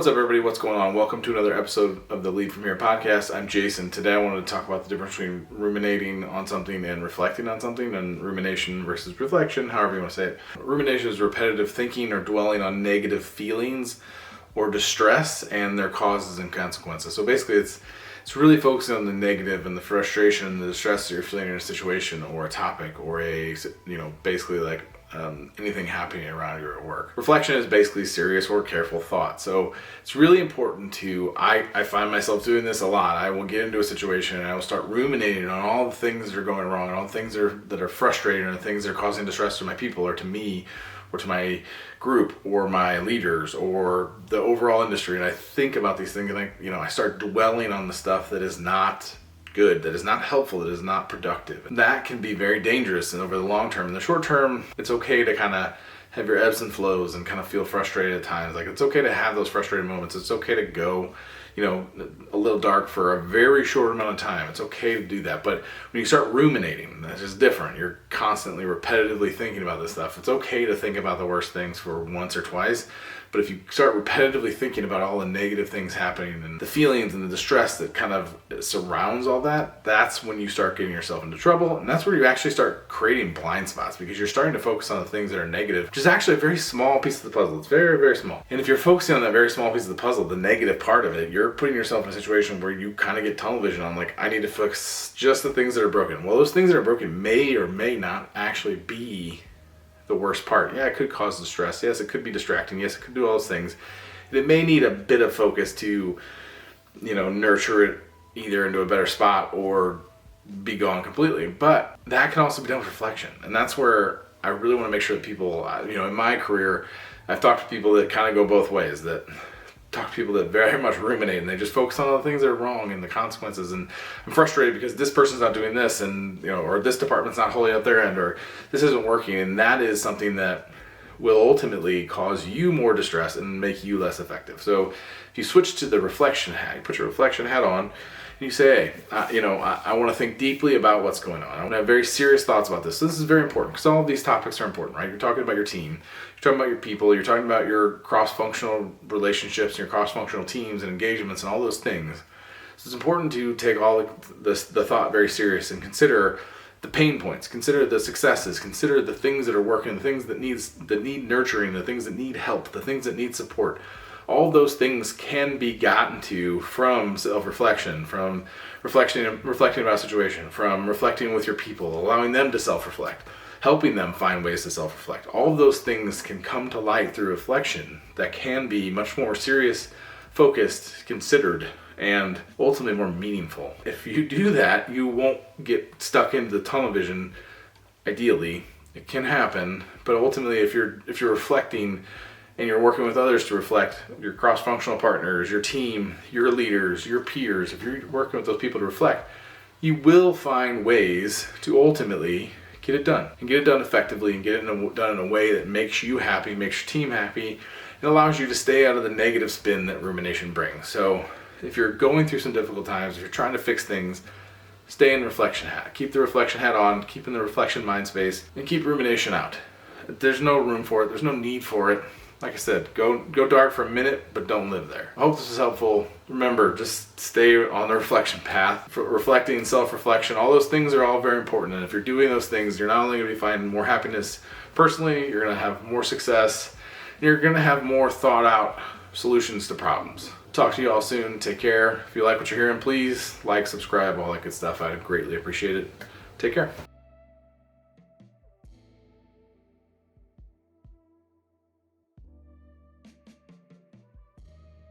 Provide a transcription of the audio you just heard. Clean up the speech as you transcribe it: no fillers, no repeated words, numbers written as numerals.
What's up, everybody? What's going on? Welcome to another episode of the Lead From Here podcast. I'm Jason. Today I wanted to talk about the difference between ruminating on something and reflecting on something, and rumination versus reflection, however you want to say it. Rumination is repetitive thinking or dwelling on negative feelings or distress and their causes and consequences. So basically it's really focusing on the negative and the frustration and the distress that you're feeling in a situation or a topic or anything happening around you at work. Reflection is basically serious or careful thought. So it's really important I find myself doing this a lot. I will get into a situation and I will start ruminating on all the things that are going wrong and all the things that are frustrating and the things that are causing distress to my people or to me or to my group or my leaders or the overall industry. And I think about these things and I start dwelling on the stuff that is not good, that is not helpful, that is not productive. And that can be very dangerous and over the long term. In the short term, it's okay to kind of have your ebbs and flows and kind of feel frustrated at times. Like, it's okay to have those frustrated moments. It's okay to go, a little dark for a very short amount of time. It's okay to do that. But when you start ruminating, that's just different. You're constantly repetitively thinking about this stuff. It's okay to think about the worst things for once or twice. But if you start repetitively thinking about all the negative things happening and the feelings and the distress that kind of surrounds all that, that's when you start getting yourself into trouble. And that's where you actually start creating blind spots, because you're starting to focus on the things that are negative, which is actually a very small piece of the puzzle. It's very, very small. And if you're focusing on that very small piece of the puzzle, the negative part of it, you're putting yourself in a situation where you kind of get tunnel vision on, like, I need to fix just the things that are broken. Well, those things that are broken may or may not actually be the worst part. Yeah, it could cause distress. Yes, it could be distracting. Yes, it could do all those things. And it may need a bit of focus to, nurture it either into a better spot or be gone completely. But that can also be done with reflection. And that's where I really want to make sure that people, in my career, I've talked to people that kind of go both ways, that talk to people that very much ruminate and they just focus on all the things that are wrong and the consequences, and I'm frustrated because this person's not doing this, and or this department's not holding up their end, or this isn't working. And that is something that will ultimately cause you more distress and make you less effective. So if you switch to the reflection hat, you put your reflection hat on and you say, hey, I want to think deeply about what's going on. I want to have very serious thoughts about this. So this is very important because all of these topics are important, right? You're talking about your team, you're talking about your people, you're talking about your cross-functional relationships, your cross-functional teams and engagements and all those things. So it's important to take all the thought very serious and consider the pain points, consider the successes, consider the things that are working, the things that need nurturing, the things that need help, the things that need support. All those things can be gotten to from self-reflection, from reflecting about a situation, from reflecting with your people, allowing them to self-reflect, helping them find ways to self-reflect. All of those things can come to light through reflection that can be much more serious, focused, considered, and ultimately more meaningful. If you do that, you won't get stuck into the tunnel vision. Ideally, it can happen, but ultimately if you're reflecting and you're working with others to reflect, your cross-functional partners, your team, your leaders, your peers, if you're working with those people to reflect, you will find ways to ultimately get it done, and get it done effectively, and get it done in a way that makes you happy, makes your team happy, and allows you to stay out of the negative spin that rumination brings. So if you're going through some difficult times, if you're trying to fix things, stay in the reflection hat. Keep the reflection hat on, keep in the reflection mind space, and keep rumination out. There's no room for it. There's no need for it. Like I said, go dark for a minute, but don't live there. I hope this was helpful. Remember, just stay on the reflection path. For reflecting, self-reflection, all those things are all very important. And if you're doing those things, you're not only going to be finding more happiness personally, you're going to have more success, and you're going to have more thought out solutions to problems. Talk to you all soon. Take care. If you like what you're hearing, please like, subscribe, all that good stuff. I'd greatly appreciate it. Take care.